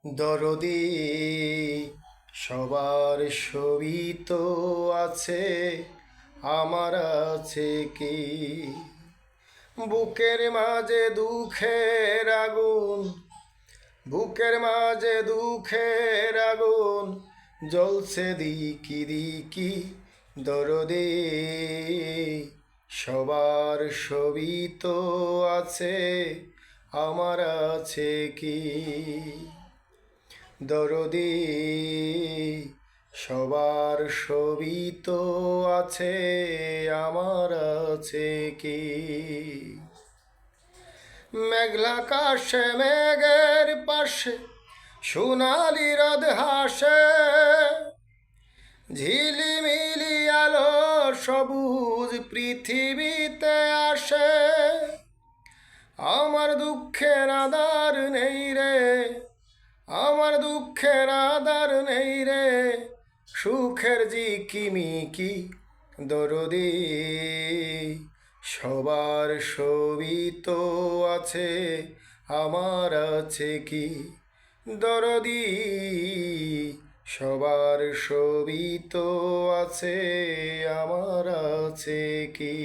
দরদি সবার ছবি তো আছে, আমার আছে কি? বুকের মাঝে দুঃখের আগুন, বুকের মাঝে দুঃখের আগুন জ্বলছে দিকি দিকি। দরদি সবার ছবি তো আছে, আমার আছে কি? দরদি সবার ছবি তো আছে, আমার আছে কি? মেঘলা আকাশে মেঘের পাশে সোনালি রোদ হাসে, ঝিলিমিলি আলো সবুজ পৃথিবীতে আসে। আমার দুঃখের আধার নেই রে, আমার দুঃখের আধার নেই রে, সুখের ঝিকিমিকি। দরদি সবার ছবি তো আছে, আমার আছে কি? দরদি সবার ছবি তো আছে, আমার আছে কি?